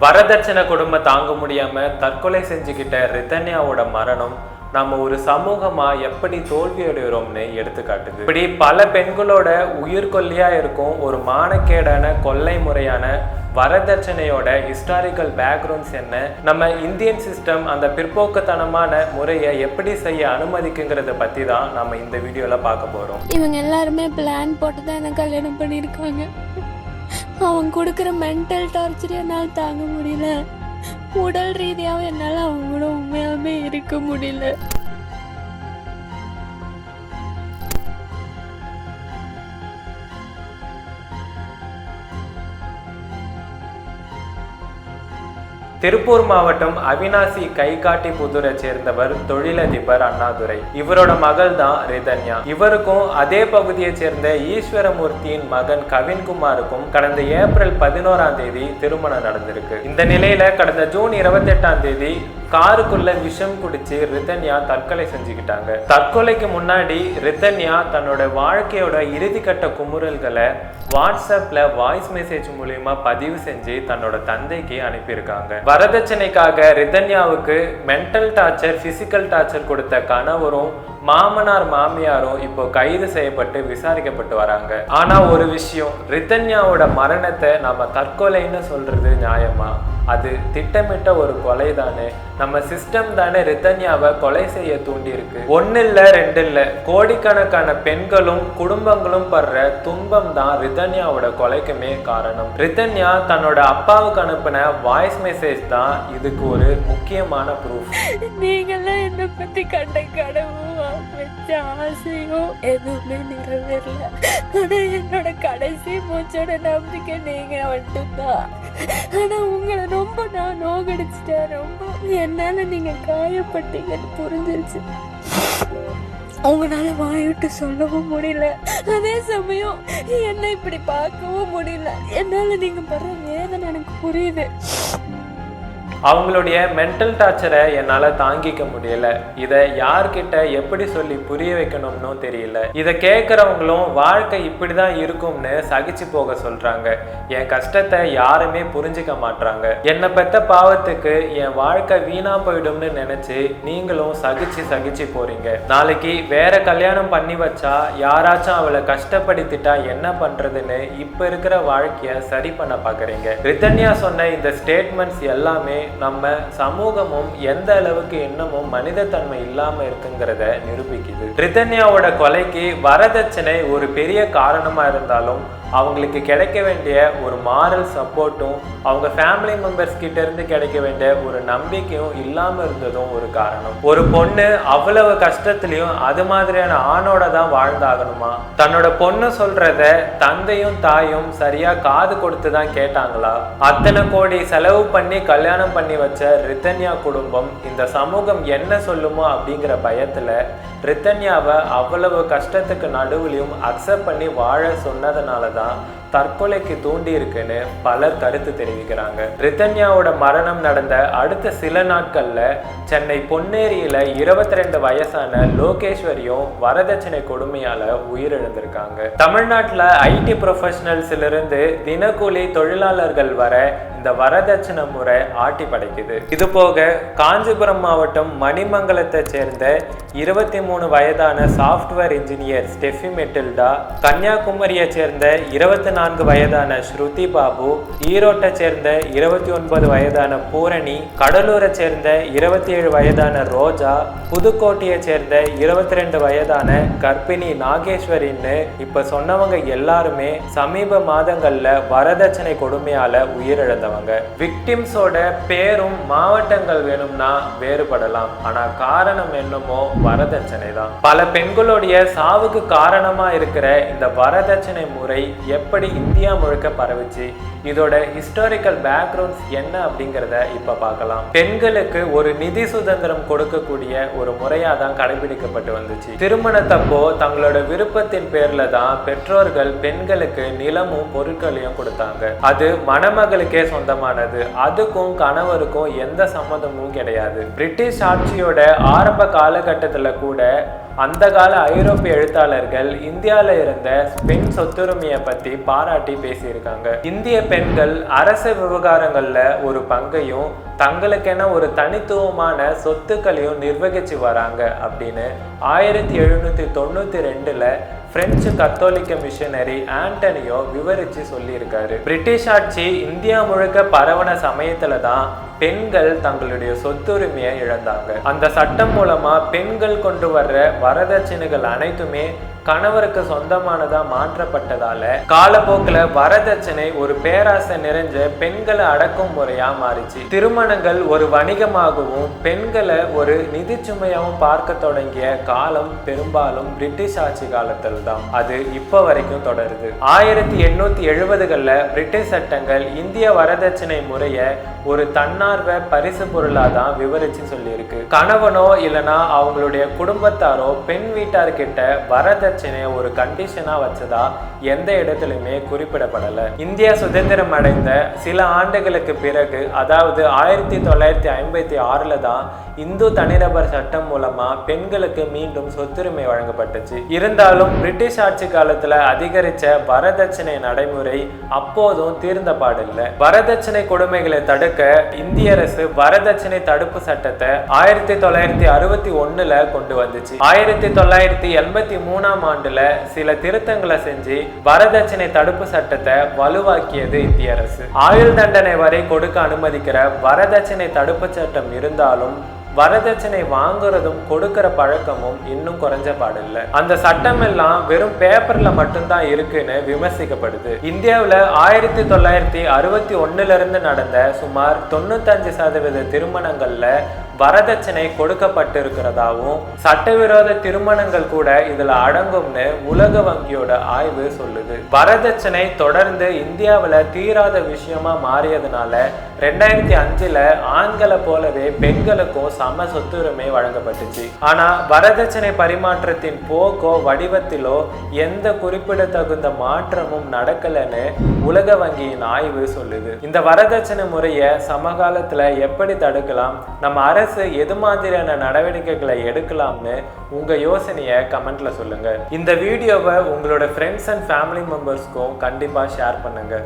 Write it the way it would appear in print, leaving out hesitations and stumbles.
வரதட்சணை குடும்ப தாங்க முடியாம தற்கொலை செஞ்சுக்கிட்ட ரிதன்யாவோட மரணம் நம்ம ஒரு சமூகமா எப்படி தோல்வி அடைகிறோம்னு எடுத்துக்காட்டுது. இப்படி பல பெண்களோட உயிர்கொல்லியா இருக்கும் ஒரு மானக்கேடான கொள்ளை முறையான வரதட்சணையோட ஹிஸ்டாரிக்கல் பேக்ரவுண்ட்ஸ் என்ன, நம்ம இந்தியன் சிஸ்டம் அந்த பிற்போக்குத்தனமான முறையை எப்படி செய்ய அனுமதிக்குங்கிறத பத்தி தான் நம்ம இந்த வீடியோல பார்க்க போறோம். இவங்க எல்லாருமே பிளான் போட்டு தான் என்ன கல்யாணம் பண்ணியிருக்காங்க. அவங்க கொடுக்குற மென்டல் டார்ச்சர் என்னால் தாங்க முடியல. உடல் ரீதியாகவும் என்னால் அவங்களோட உண்மையாகவே இருக்க முடியல. திருப்பூர் மாவட்டம் அவினாசி கைகாட்டி புதூரை சேர்ந்தவர் தொழிலதிபர் அண்ணாதுரை. இவரோட மகள் தான் ரிதன்யா. இவருக்கும் அதே பகுதியை சேர்ந்த ஈஸ்வரமூர்த்தியின் மகன் கவின்குமாருக்கும் கடந்த ஏப்ரல் 11ஆம் தேதி திருமணம் நடந்திருக்கு. இந்த நிலையில கடந்த ஜூன் 28ஆம் தேதி காருக்குள்ள விஷம் குடிச்சு ரிதன்யா தற்கொலை செஞ்சுக்கிட்டாங்க. தற்கொலைக்கு முன்னாடி ரிதன்யா தன்னோட வாழ்க்கையோட இறுதிக்கட்ட குமுறல்களை வாட்ஸ்அப்ல வாய்ஸ் மெசேஜ் மூலியமா பதிவு செஞ்சு தன்னோட தந்தைக்கு அனுப்பியிருக்காங்க. வரதட்சணைக்காக ரிதன்யாவுக்கு மென்டல் டார்ச்சர், பிசிக்கல் டார்ச்சர் கொடுத்த கணவரும் மாமனார் மாமியாரும் இப்போ கைது செய்யப்பட்டு விசாரிக்கப்பட்டு வராங்க. ஆனா ஒரு விஷயம், ரிதன்யாவோட மரணத்தை நம்ம தற்கொலைன்னு சொல்றது நியாயமா? அது திட்டமிட்ட ஒரு கொலை தானே. நம்ம சிஸ்டம் தானே ரிதன்யாவை கொலை செய்ய தூண்டி இருக்கு. ஒன்னு இல்ல ரெண்டு இல்ல, கோடிக்கணக்கான பெண்களும் குடும்பங்களும் படுற துன்பம் தான் ரிதன்யாவோட கொலைக்குமே காரணம். ரிதன்யா தன்னோட அப்பாவுக்கு அனுப்பின வாய்ஸ் மெசேஜ் தான் இதுக்கு ஒரு முக்கியமான ப்ரூஃப். நீங்களாம் என்னை பத்தி கண்ட கடவுள் வச்ச ஆசையும் எதுவுமே நிறைவேறல. ஆனா என்னோட கடைசி மூச்சோட நம்பிக்கை நீங்க மட்டும்தான். ஆனா உங்களை ரொம்ப நான் நோகடிச்சிட்டேன். ரொம்ப என்னால நீங்க காயப்பட்டீங்கன்னு புரிஞ்சிருச்சு. உங்களால வாய்விட்டு சொல்லவும் முடியல, அதே சமயம் என்ன இப்படி பார்க்கவும் முடியல. என்னால நீங்க படுற வேதனை எனக்கு புரியுது. அவங்களுடைய மென்டல் டார்ச்சரை என்னால் தாங்கிக்க முடியல. இதை யார்கிட்ட எப்படி சொல்லி புரிய வைக்கணும்னு தெரியல. இதை கேட்குறவங்களும் வாழ்க்கை இப்படி தான் இருக்கும்னு சகிச்சு போக சொல்கிறாங்க. என் கஷ்டத்தை யாருமே புரிஞ்சிக்க மாட்றாங்க. என்னை பெற்ற பாவத்துக்கு என் வாழ்க்கை வீணா போயிடும்னு நினச்சி நீங்களும் சகிச்சு போறீங்க. நாளைக்கு வேற கல்யாணம் பண்ணி வச்சா யாராச்சும் அவளை கஷ்டப்படுத்திட்டா என்ன பண்ணுறதுன்னு இப்போ இருக்கிற வாழ்க்கையை சரி பண்ண பார்க்குறீங்க. ரிதன்யா சொன்ன இந்த ஸ்டேட்மெண்ட்ஸ் எல்லாமே நம்ம சமூகமும் எந்த அளவுக்கு இன்னமும் மனிதத்தன்மை இல்லாம இருக்குங்கிறத நிரூபிக்குது. ரிதன்யாவோட கொலைக்கு வரதட்சணை ஒரு பெரிய காரணமா இருந்தாலும் அவங்களுக்கு கிடைக்க வேண்டிய ஒரு மாரல் சப்போர்ட்டும் அவங்க ஃபேமிலி மெம்பர்ஸ் கிட்ட இருந்து கிடைக்க வேண்டிய ஒரு நம்பிக்கையும் இல்லாம இருந்ததும் ஒரு காரணம். ஒரு பொண்ணு அவ்வளவு கஷ்டத்துலயும் அது மாதிரியான ஆணோட தான் வாழ்ந்தாகணுமா? தன்னோட பொண்ணு சொல்றத தந்தையும் தாயும் சரியா காது கொடுத்து தான் கேட்டாங்களா? அத்தனை கோடி செலவு பண்ணி கல்யாணம் பண்ணி வச்ச ரிதன்யா குடும்பம் இந்த சமூகம் என்ன சொல்லுமோ அப்படிங்கிற பயத்துல ரிதன்யாவை அவ்வளவு கஷ்டத்துக்கு நடுவுலையும் அக்செப்ட் பண்ணி வாழ சொன்னதுனால தான் தற்கொலைக்கு தூண்டி இருக்குன்னு பலர் கருத்து தெரிவிக்கிறாங்க. ரிதன்யாவோட மரணம் நடந்த அடுத்த சில நாட்கள்ல சென்னை பொன்னேரியில 22 வயசான லோகேஸ்வரியும் வரதட்சணை கொடுமையால உயிரிழந்திருக்காங்க. தமிழ்நாட்டுல ஐடி ப்ரொஃபஷனல்ஸ்ல இருந்து தினக்கூலி தொழிலாளர்கள் வர இந்த வரதட்சணை முறை ஆட்டி படைக்குது. இது போக காஞ்சிபுரம் மாவட்டம் மணிமங்கலத்தை சேர்ந்த 23 வயதான சாஃப்ட்வேர் இன்ஜினியர் ஸ்டெஃபி மெட்டில்டா, கன்னியாகுமரியை சேர்ந்த 24 வயதான ஸ்ருதி பாபு, ஈரோட்டை சேர்ந்த 29 வயதான பூரணி, கடலூரை சேர்ந்த 27 வயதான ரோஜா, புதுக்கோட்டையை சேர்ந்த 22 வயதான கர்ப்பிணி நாகேஸ்வரின்னு இப்ப சொன்னவங்க எல்லாருமே சமீப மாதங்கள்ல வரதட்சணை கொடுமையால உயிரிழந்தவங்க. விக்டிம்ஸோட பேரும் மாவட்டங்கள் வேணும்னா வேறுபடலாம், ஆனா காரணம் என்னமோ வரதட்சணை தான். பல பெண்களுடைய சாவுக்கு காரணமா இருக்கிற இந்த வரதட்சணை முறை எப்படி இந்தியா முழுக்க பரவுச்சு, இதோட ஹிஸ்டாரிக்கல் பேக்ரவுண்ட்ஸ் என்ன அப்படிங்கிறத இப்ப பார்க்கலாம். பெண்களுக்கு ஒரு நிதி சுதந்திரம் கொடுக்கக்கூடிய ஒரு முறையா தான் கடைபிடிக்கப்பட்டு வந்துச்சு. திருமணத்தப்போ தங்களோட விருப்பத்தின் பேர்ல தான் பெற்றோர்கள் பெண்களுக்கு நிலமும் பொருட்களையும் கொடுத்தாங்க. அது மணமகளுக்கே சொந்தமானது. அதுக்கும் கணவருக்கும் எந்த சம்மதமும் கிடையாது. பிரிட்டிஷ் ஆட்சியோட ஆரம்ப காலகட்டத்துல கூட அந்த கால ஐரோப்பிய எழுத்தாளர்கள் இந்தியால இருந்த பெண் சொத்துரிமையை பத்தி பாராட்டி பேசியிருக்காங்க. இந்திய பெண்கள் அரச விவகாரங்கள்ல ஒரு பங்கையும் தங்களுக்கென ஒரு தனித்துவமான சொத்துக்களையும் நிர்வகிச்சு வராங்க அப்படின்னு 1792ல பிரெஞ்சு கத்தோலிக்க மிஷனரி ஆண்டனியோ விவரிச்சு சொல்லியிருக்காரு. பிரிட்டிஷ் ஆட்சி இந்தியா முழுக்க பரவன சமயத்துல தான் பெண்கள் தங்களுடைய சொத்துரிமையை இழந்தாங்க. அந்த சட்டம் மூலமா பெண்கள் கொண்டு வர்ற வரதட்சணைகள் அனைத்துமே கணவருக்கு சொந்தமானதா மாற்றப்பட்டதால காலப்போக்கில் வரதட்சணை ஒரு பேராசை நிறைஞ்ச பெண்களை அடக்கும் முறையா மாறிச்சு. திருமணங்கள் ஒரு வணிகமாகவும் பெண்களை ஒரு நிதி சுமையாகவும் பார்க்க தொடங்கிய காலம் பெரும்பாலும் பிரிட்டிஷ் ஆட்சி காலத்தில் தான். அது இப்ப வரைக்கும் தொடருது. 1870களில் பிரிட்டிஷ் சட்டங்கள் இந்திய வரதட்சணை முறைய ஒரு தன்னார்வ பரிசு பொருளாதான் விவரிச்சு சொல்லியிருக்கு. கணவனோ இல்லைன்னா அவங்களுடைய குடும்பத்தாரோ பெண் வீட்டார்கிட்ட வரதட்சணை ஒரு கண்டிஷனா வச்சதா எந்த இடத்துலயுமே குறிப்பிடப்படல. இந்தியா சுதந்திரம் அடைந்த சில ஆண்டுகளுக்கு பிறகு, அதாவது 1956ல தான் இந்து தனிநபர் சட்டம் மூலமா பெண்களுக்கு மீண்டும் சொத்துரிமை வழங்கப்பட்டுச்சு. இருந்தாலும் பிரிட்டிஷ் ஆட்சி காலத்துல அதிகரிச்ச வரதட்சணை நடைமுறை அப்போதும் தீர்ந்த பாடில்லை. வரதட்சணை கொடுமைகளை தடுக்க இந்திய அரசு வரதட்சணை தடுப்பு சட்டத்தை 1961ல கொண்டு வந்துச்சு. 1983ஆம் ஆண்டுல சில திருத்தங்களை செஞ்சு வரதட்சணை தடுப்பு சட்டத்தை வலுவாக்கியது இந்திய அரசு. ஆயுள் தண்டனை வரை கொடுக்க அனுமதிக்கிற வரதட்சணை தடுப்பு சட்டம் இருந்தாலும் வரதட்சணை வாங்குறதும் கொடுக்கிற பழக்கமும் இன்னும் குறைஞ்ச பாடில்லை. அந்த சட்டம் எல்லாம் வெறும் பேப்பர்ல மட்டும்தான் இருக்குன்னு விமர்சிக்கப்படுது. இந்தியாவில் 1961ல இருந்து நடந்த சுமார் 95% திருமணங்கள்ல வரதட்சணை கொடுக்கப்பட்டு இருக்கிறதாவும் சட்டவிரோத திருமணங்கள் கூட இதுல அடங்கும்னு உலக வங்கியோட ஆய்வு சொல்லுது. வரதட்சணை தொடர்ந்து இந்தியாவில் தீராத விஷயமா மாறியதுனால 2005ல ஆண்களை போலவே பெண்களுக்கும் சம சொத்துரிமை வழங்கப்பட்டுச்சு. ஆனா வரதட்சணை பரிமாற்றத்தின் போக்கோ வடிவத்திலோ எந்த குறிப்பிடத்தகுந்த மாற்றமும் நடக்கலன்னு உலக வங்கியின் ஆய்வு சொல்லுது. இந்த வரதட்சணை முறையை சமகாலத்துல எப்படி தடுக்கலாம், நம்ம அரசு எது மாதிரியான நடவடிக்கைகளை எடுக்கலாம்னு உங்க யோசனையை கமெண்ட்ல சொல்லுங்க. இந்த வீடியோவை உங்களோட ஃப்ரெண்ட்ஸ் அண்ட் ஃபேமிலி மெம்பர்ஸ்க்கும் கண்டிப்பா ஷேர் பண்ணுங்க.